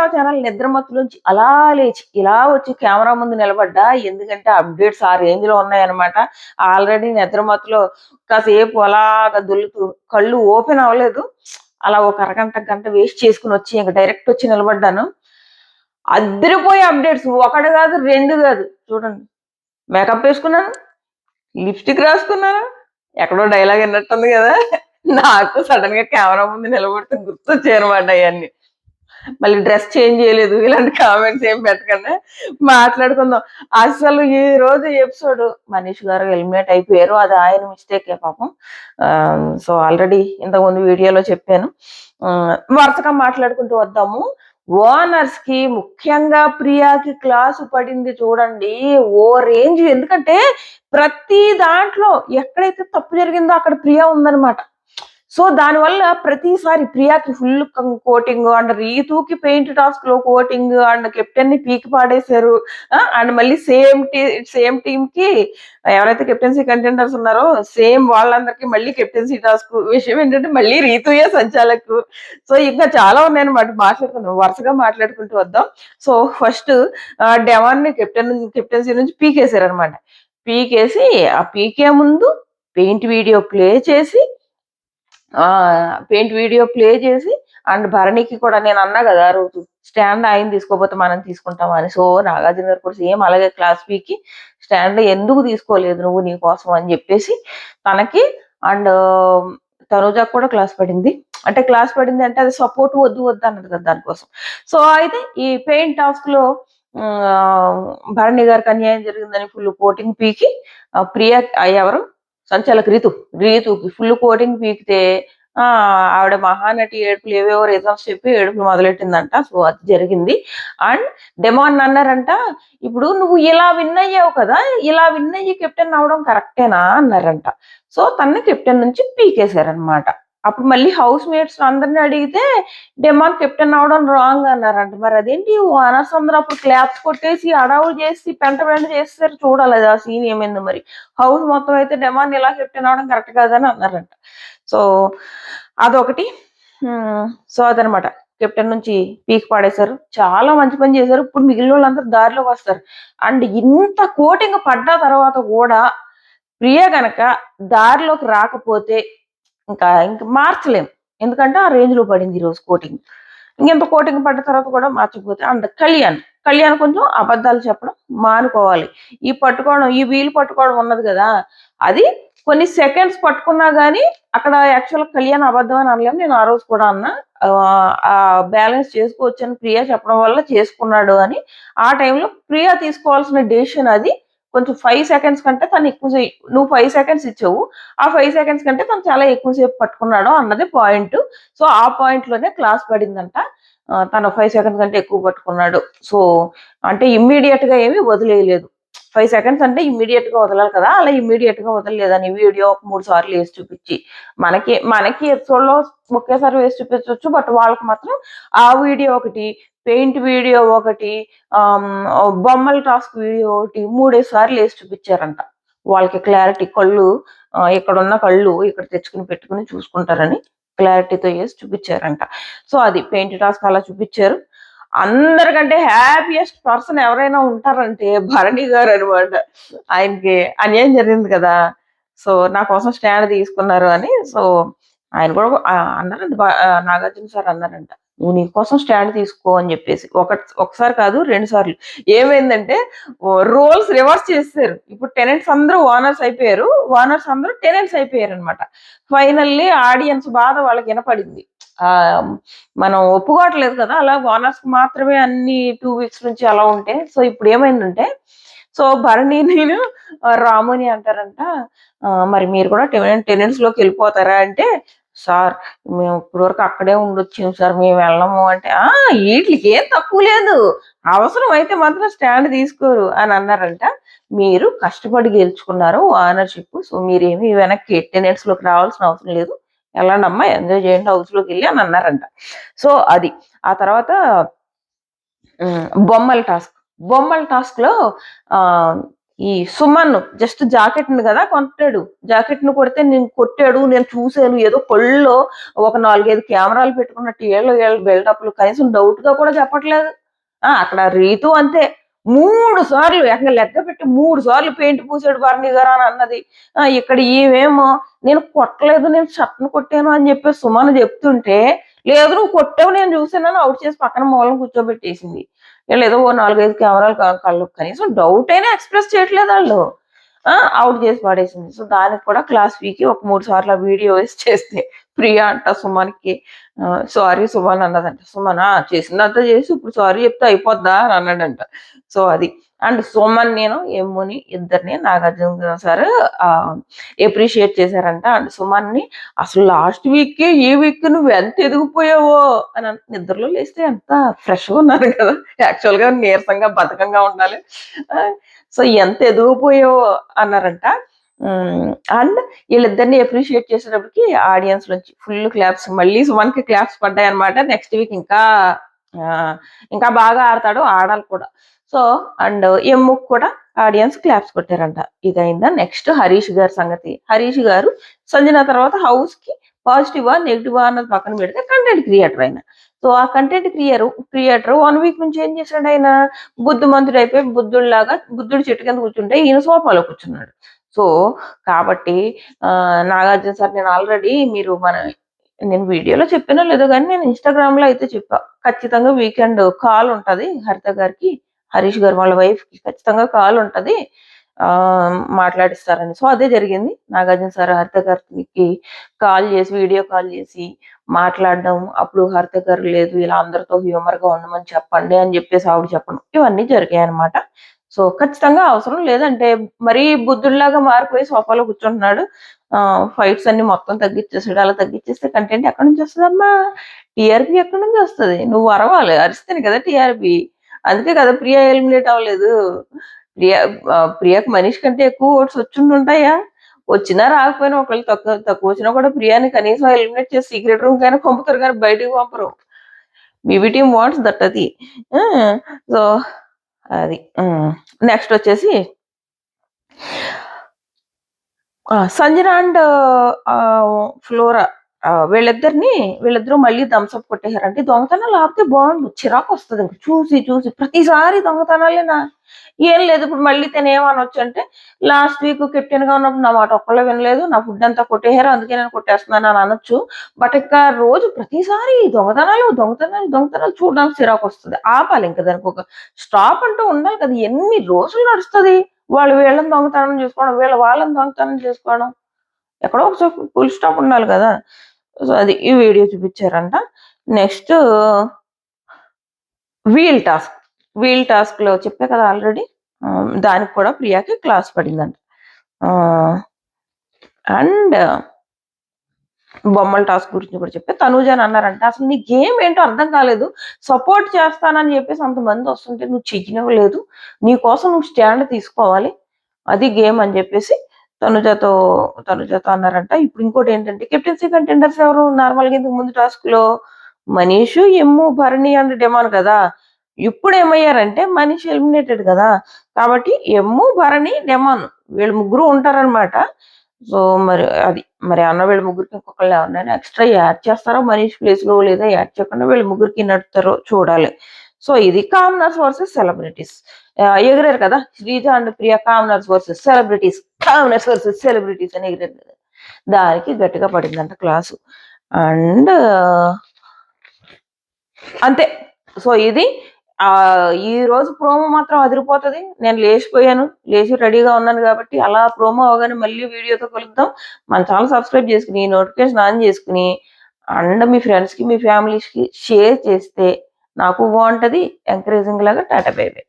రావు channel నిద్రమత్తులోంచి అలా లేచి ఇలా వచ్చి కెమెరా ముందు నిలబడ్డా. ఎందుకంటే అప్డేట్స్ ఆ రేంజ్ లో ఉన్నాయన్నమాట. ఆల్రెడీ నిద్రమత్తులో కాసేపు అలాగా దొల్లుతూ కళ్ళు ఓపెన్ అవ్వలేదు. అలా ఒక అరగంట గంట వేస్ట్ చేసుకుని వచ్చి ఇంక డైరెక్ట్ వచ్చి నిలబడ్డాను. అద్దరిపోయే అప్డేట్స్, ఒకటి కాదు రెండు కాదు. చూడండి, మేకప్ వేసుకున్నాను, లిప్స్టిక్ రాసుకున్నాను. ఎక్కడో డైలాగ్ విన్నట్టుంది కదా. నాకు సడన్ గా కెమెరా ముందు నిలబడితే గుర్తొచ్చాయనమాట అవన్నీ. మళ్ళీ డ్రెస్ చేంజ్ చేయలేదు, ఇలాంటి కామెంట్స్ ఏం పెట్టకుండా మాట్లాడుకుందాం. అసలు ఈ రోజు ఎపిసోడ్ మనీష్ గారు ఎలిమినేట్ అయిపోయారు. అది ఆయన మిస్టేకే పాపం. సో ఆల్రెడీ ఇంతకుముందు వీడియోలో చెప్పాను. వరుసగా మాట్లాడుకుంటూ వద్దాము. ఓనర్స్ కి ముఖ్యంగా ప్రియాకి క్లాసు పడింది చూడండి, ఓ రేంజ్. ఎందుకంటే ప్రతి దాంట్లో ఎక్కడైతే తప్పు జరిగిందో అక్కడ ప్రియా ఉందన్నమాట. సో దానివల్ల ప్రతిసారి ప్రియాకి ఫుల్ కోటింగ్ అండ్ రీతుకి పెయింట్ టాస్క్ లో కోటింగ్ అండ్ కెప్టెన్ ని పీకి పాడేశారు. అండ్ మళ్ళీ సేమ్ టీమ్ కి ఎవరైతే కెప్టెన్సీ కంటెండర్స్ ఉన్నారో సేమ్ వాళ్ళందరికీ మళ్ళీ కెప్టెన్సీ టాస్క్. విషయం ఏంటంటే మళ్ళీ రీతుయే సంచాలకు. సో ఇంకా చాలా ఉన్నాయన్నమాట. మాట్లాడుకుందాం, వరుసగా మాట్లాడుకుంటూ వద్దాం. సో ఫస్ట్ డెవాన్ ని కెప్టెన్సీ నుంచి పీకేశారు అనమాట. పీకేసి ఆ పీకే ముందు పెయింట్ వీడియో ప్లే చేసి అండ్ భరణికి కూడా నేను అన్నా కదా ఆ రోజు, స్టాండ్ ఆయన తీసుకోపోతే మనం తీసుకుంటామా అని. సో నాగార్జున గారు కూడా సేమ్ అలాగే క్లాస్ పీకి స్టాండ్ ఎందుకు తీసుకోలేదు నువ్వు నీ కోసం అని చెప్పేసి తనకి అండ్ తనుజకు కూడా క్లాస్ పడింది. అంటే అది సపోర్ట్ వద్దు అన్నది కదా దానికోసం. సో అయితే ఈ పెయింట్ టాస్క్ లో భరణి గారికి అన్యాయం జరిగిందని ఫుల్ కోటింగ్ పీకి ప్రియా ఎవరు సంచాలక్ రీతుకి ఫుల్ కోటింగ్ పీకితే ఆవిడ మహానటి ఏడుపులు ఏవేవో రీజన్స్ చెప్పి ఏడుపులు మొదలెట్టిందంట. సో అది జరిగింది. అండ్ డెమాన్ అన్నారంట, ఇప్పుడు నువ్వు ఇలా విన్ అయ్యావు కదా, ఇలా విన్ అయ్యి కెప్టెన్ అవడం కరెక్టేనా అన్నారంట. సో తన్ని కెప్టెన్ నుంచి పీకేశారనమాట. అప్పుడు మళ్ళీ హౌస్ మేట్స్ అందరిని అడిగితే డెమాన్ కెప్టెన్ అవడం రాంగ్ అన్నారంట. మరి అదేంటి ఓనర్స్ అందరూ అప్పుడు క్లాప్స్ కొట్టేసి అడవులు చేసి పెంట చేస్తారు. చూడాలి ఆ సీన్ ఏమైంది మరి. హౌస్ మొత్తం అయితే డెమాన్ ఇలా కెప్టెన్ అవడం కరెక్ట్ కాదని అన్నారంట. సో అదొకటి. సో అదనమాట, కెప్టెన్ నుంచి పీక్ పాడేశారు. చాలా మంచి పని చేశారు. ఇప్పుడు మిగిలిన వాళ్ళందరూ దారిలోకి వస్తారు. అండ్ ఇంత కోటింగ్ పడ్డ తర్వాత కూడా ప్రియ గనక దారిలోకి రాకపోతే ఇంకా మార్చలేం. ఎందుకంటే ఆ రేంజ్ లో పడింది ఈరోజు కోటింగ్. ఇంకెంత కోటింగ్ పడ్డ తర్వాత కూడా మార్చకపోతే. అండ్ కళ్యాణ్ కొంచెం అబద్ధాలు చెప్పడం మానుకోవాలి. ఈ వీలు పట్టుకోవడం ఉన్నది కదా, అది కొన్ని సెకండ్స్ పట్టుకున్నా గానీ అక్కడ యాక్చువల్ కళ్యాణ్ అబద్ధం అని అనలేము. నేను ఆ రోజు కూడా అన్నా బ్యాలెన్స్ చేసుకోవచ్చు అని ప్రియా చెప్పడం వల్ల చేసుకున్నాడు అని. ఆ టైంలో ప్రియా తీసుకోవాల్సిన డెసిషన్ అది. కొంచెం 5 సెకండ్స్ కంటే తను నువ్వు 5 సెకండ్స్ ఇచ్చావు, ఆ 5 సెకండ్స్ కంటే తను చాలా ఎక్కువసేపు పట్టుకున్నాడు అన్నది పాయింట్. సో ఆ పాయింట్ లోనే క్లాస్ పడిందంట. తను 5 సెకండ్స్ కంటే ఎక్కువ పట్టుకున్నాడు. సో అంటే ఇమ్మీడియట్ గా ఏమీ వదిలేయలేదు. 5 సెకండ్స్ అంటే ఇమ్మీడియట్ గా వదలాలి కదా, అలా ఇమ్మీడియట్ గా వదలలేదని వీడియో 3 సార్లు వేసి చూపించి మనకి ఎపిసోడ్ లో ఒకేసారి వేసి చూపించవచ్చు. బట్ వాళ్ళకి మాత్రం ఆ వీడియో ఒకటి, పెయింట్ వీడియో ఒకటి, బొమ్మల టాస్క్ వీడియో ఒకటి 3 సార్లు వేసి చూపించారంట. వాళ్ళకి క్లారిటీ, కళ్ళు ఇక్కడున్న కళ్ళు ఇక్కడ తెచ్చుకుని పెట్టుకుని చూసుకుంటారని క్లారిటీతో వేసి చూపించారంట. సో అది పెయింట్ టాస్క్ అలా చూపించారు. అందరికంటే హ్యాపీయెస్ట్ పర్సన్ ఎవరైనా ఉంటారంటే భరణి గారు అనమాట. ఆయనకి అన్యాయం జరిగింది కదా, సో నా కోసం స్టాండ్ తీసుకున్నారు అని. సో ఆయన కూడా అన్నారంట, నాగార్జున సార్ అన్నారంట, నువ్వు నీ కోసం స్టాండ్ తీసుకో అని చెప్పేసి. ఒకసారి కాదు 2 సార్లు. ఏమైందంటే రోల్స్ రివర్స్ చేస్తారు. ఇప్పుడు టెనెంట్స్ అందరూ ఓనర్స్ అయిపోయారు, ఓనర్స్ అందరూ టెనెంట్స్ అయిపోయారు అనమాట. ఫైనల్లీ ఆడియన్స్ బాధ వాళ్ళకి వినపడింది. మనం ఒప్పుకోవట్లేదు కదా అలా ఓనర్స్ మాత్రమే అన్ని 2 వీక్స్ నుంచి అలా ఉంటే. సో ఇప్పుడు ఏమైందంటే, సో భరణి నేను రాముని అంటారంట, మరి మీరు కూడా టెనెంట్స్ లోకి వెళ్ళిపోతారా అంటే, సార్ మేము ఇప్పటి వరకు అక్కడే ఉండొచ్చాము సార్, మేము వెళ్ళము అంటే, వీటికి ఏం తక్కువ లేదు, అవసరం అయితే మాత్రం స్టాండ్ తీసుకోరు అని అన్నారంట. మీరు కష్టపడి గెలుచుకున్నారు ఓనర్షిప్, సో మీరేమి వెనక్కి టెనెంట్స్ లోకి రావాల్సిన అవసరం లేదు, వెళ్ళండి అమ్మా ఎంజాయ్ చేయండి హౌస్ లోకి వెళ్ళి అని అన్నారంట. సో అది. ఆ తర్వాత బొమ్మల టాస్క్ లో ఈ సుమన్ జస్ట్ జాకెట్ ని కదా కొట్టాడు. జాకెట్ ని కొడితే నేను కొట్టాడు, నేను చూశాను, ఏదో పళ్ళలో ఒక 4-5 కెమెరాలు పెట్టుకున్నట్టు ఏళ్ళు బిల్డప్లు, కనీసం డౌట్ గా కూడా చెప్పట్లేదు. అక్కడ రీతు అంతే 3 సార్లు ఏకంగా లెక్క పెట్టి 3 సార్లు పెయింట్ పూసాడు భరణి గారు అని అన్నది. ఇక్కడ ఈమెమో నేను కొట్టలేదు, నేను షర్ట్ను కొట్టాను అని చెప్పి సుమన్ చెప్తుంటే, లేదు నువ్వు కొట్టావు నేను చూసానని అవుట్ చేసి పక్కన మూలం కూర్చోబెట్టేసింది. వీళ్ళేదో ఓ 4-5 కెమెరాలు కళ్ళు కనీసం డౌట్ అయినా ఎక్స్‌ప్రెస్ చేయట్లేదు ఆళ్ళు. అవుట్ చేసి పడేసింది. సో, దానికి కూడా క్లాస్ పీకి ఒక 3 సార్లు ఆ వీడియో వేసి చేస్తే ప్రియా అంట సుమన్‌కి సారీ సుమన్ అన్నదంట. సుమన్ చేసిందంతా చేసి ఇప్పుడు సారీ చెప్తే అయిపోద్దా అని అన్నాడంట. సో, అది. అండ్ సుమన్ నేను ఎమ్ముని ఇద్దరిని నాగార్జున సార్ అప్రిషియేట్ చేశారంట. అండ్ సుమన్‌ని అసలు లాస్ట్ వీక్‌కి ఈ వీక్ నువ్వు ఎంత ఎదిగిపోయావో అని నిద్రలో లేస్తే ఎంత ఫ్రెష్‌గా ఉన్నారు కదా! యాక్చువల్‌గా నీరసంగా బద్ధకంగా ఉండాలి. సో, ఎంత ఎదిగిపోయావో అన్నారంట. అండ్ వీళ్ళిద్దరిని అప్రిషియేట్ చేసేటప్పటికి ఆడియన్స్ నుంచి ఫుల్ క్లాప్స్, మళ్ళీ సుమన్‌కి క్లాప్స్ పడ్డాయన్నమాట. నెక్స్ట్ వీక్ ఇంకా బాగా ఆడతాడు, ఆడాలి కూడా. సో, అండ్ ఎమ్ముకు కూడా ఆడియన్స్ క్లాప్స్ కొట్టారంట. ఇదైందా. నెక్స్ట్ హరీష్ గారి సంగతి. హరీష్ గారు సంజన తర్వాత హౌస్ కి పాజిటివా నెగిటివా అన్నది పక్కన పెడితే కంటెంట్ క్రియేటర్ ఆయన. సో, ఆ కంటెంట్ క్రియేటర్ 1 వీక్ నుంచి ఏం చేశాడు ఆయన, బుద్ధిమంతుడు అయిపోయి బుద్ధుడిలాగా బుద్ధుడు చెట్టు కింద కూర్చుంటే ఈయన సోఫాలో కూర్చున్నాడు. సో, కాబట్టి నాగార్జున సార్ నేను ఆల్రెడీ నేను వీడియోలో చెప్పానో లేదో కానీ నేను ఇన్‌స్టాగ్రామ్ లో అయితే చెప్పా. ఖచ్చితంగా వీకెండ్ కాల్ ఉంటది హరిత గారికి, హరీష్ గారు వాళ్ళ వైఫ్ కి ఖచ్చితంగా కాల్ ఉంటది. మాట్లాడిస్తారని. సో, అదే జరిగింది. నాగార్జున సార్ హరిత గారికి కాల్ చేసి, వీడియో కాల్ చేసి మాట్లాడడం. అప్పుడు హరిత గారు లేదు ఇలా అందరితో హ్యూమర్ గా ఉండమని చెప్పండి అని చెప్పేసి ఆవిడ చెప్పడం. ఇవన్నీ జరిగాయన్నమాట. సో, ఖచ్చితంగా అవసరం లేదంటే మరీ బుద్ధుడిలాగా మారిపోయి సోఫాలో కూర్చుంటున్నాడు. ఫైట్స్ అన్ని మొత్తం తగ్గిచ్చేసాడు. అలా తగ్గిచ్చేస్తే కంటెంట్ ఎక్కడి నుంచి వస్తదమ్మా? టీఆర్పీ ఎక్కడి నుంచి వస్తది? నువ్వు అరవాలి. అరిస్తేనే కదా టీఆర్పీ. అందుకే కదా ప్రియా ఎలిమినేట్ అవ్వలేదు. ప్రియకి మనిషి కంటే ఎక్కువ ఓట్స్ వచ్చుండుంటాయా? వచ్చినా రాకపోయినా ఒకవేళ తక్కువ వచ్చినా కూడా ప్రియాని కనీసం ఎలిమినేట్ చేసి సీక్రెట్ రూమ్ కైనా పంపుతారు కానీ బయటికి పంపరు. బీబీ టీమ్ వాంట్స్ దట్ అది. సో, అది. నెక్స్ట్ వచ్చేసి సంజన అండ్ ఫ్లోరా వీళ్ళిద్దరూ మళ్ళీ థమ్సప్ కొట్టేశారంటే దొంగతనాలు ఆపితే బాగుండు. చిరాకు వస్తుంది ఇంక చూసి ప్రతిసారి దొంగతనాలేనా? ఏం లేదు. ఇప్పుడు మళ్ళీ తను ఏమనొచ్చు అంటే, లాస్ట్ వీక్ కెప్టెన్ గా ఉన్నప్పుడు నా మాట ఒక్కళ్ళు వినలేదు, నా ఫుడ్ అంతా కొట్టేశారు, అందుకే నేను కొట్టేస్తున్నాను అని అనొచ్చు. బట్ ఇంకా రోజు ప్రతిసారి దొంగతనాలు చూడడానికి చిరాకు వస్తుంది. ఆపాలి ఇంకా దానికి ఒక స్టాప్ అంటూ ఉండాలి కదా. ఎన్ని రోజులు నడుస్తుంది వాళ్ళు వీళ్ళని దొంగతనం చేసుకోవడం, వాళ్ళని దొంగతనం చేసుకోవడం. ఎక్కడో ఒక ఫుల్ స్టాప్ ఉండాలి కదా. సో, అది ఈ వీడియో చూపించారంట. నెక్స్ట్ వీల్ టాస్క్ లో చెప్పా కదా ఆల్రెడీ. దానికి కూడా ప్రియాకి క్లాస్ పడిందంట. అండ్ బొమ్మల టాస్క్ గురించి కూడా చెప్పే తనూజ అని అన్నారంట. అసలు నీ గేమ్ ఏంటో అర్థం కాలేదు, సపోర్ట్ చేస్తానని చెప్పేసి అంతమంది వస్తుంటే నువ్వు చెయ్యనివ్వలేదు, నీ కోసం నువ్వు స్టాండ్ తీసుకోవాలి, అది గేమ్ అని చెప్పేసి తనుజతో అన్నారంట. ఇప్పుడు ఇంకోటి ఏంటంటే కెప్టెన్సీ కంటెండర్స్ ఎవరు? నార్మల్ గా ఇంతకు ముందు టాస్క్ లో Manish, M, Bharani and demon కదా. ఇప్పుడు ఏమయ్యారంటే మనీష్ ఎలిమినేటెడ్ కదా, కాబట్టి ఎమ్ము, భరణి, డెమాన్ వీళ్ళు ముగ్గురు ఉంటారనమాట. సో, మరి అన్న వీళ్ళ ముగ్గురికి ఇంకొకళ్ళు ఎవరినైనా ఎక్స్ట్రా యాడ్ చేస్తారో మనీష్ ప్లేస్ లో, లేదా యాడ్ చేయకుండా వీళ్ళ ముగ్గురికి నడుతారో చూడాలి. సో, ఇది కామనర్స్ వర్సెస్ సెలబ్రిటీస్. ఎగిరారు కదా Sreeja and Priya, commoners versus celebrities అని ఎగిరారు కదా, దానికి గట్టిగా పడిందంట క్లాసు. అండ్ అంతే. సో, ఇది ఈ రోజు ప్రోమో మాత్రం అదిరిపోతుంది. నేను లేచి రెడీగా ఉన్నాను కాబట్టి అలా ప్రోమో అవగానే మళ్ళీ వీడియోతో కలుద్దాం. మన ఛానల్ సబ్స్క్రైబ్ చేసుకుని, నోటిఫికేషన్ ఆన్ చేసుకుని, అండ్ మీ ఫ్రెండ్స్ కి, మీ ఫ్యామిలీస్ కి షేర్ చేస్తే నాకు బాగుంటది. ఎంకరేజింగ్ లాగా. Tata bye by.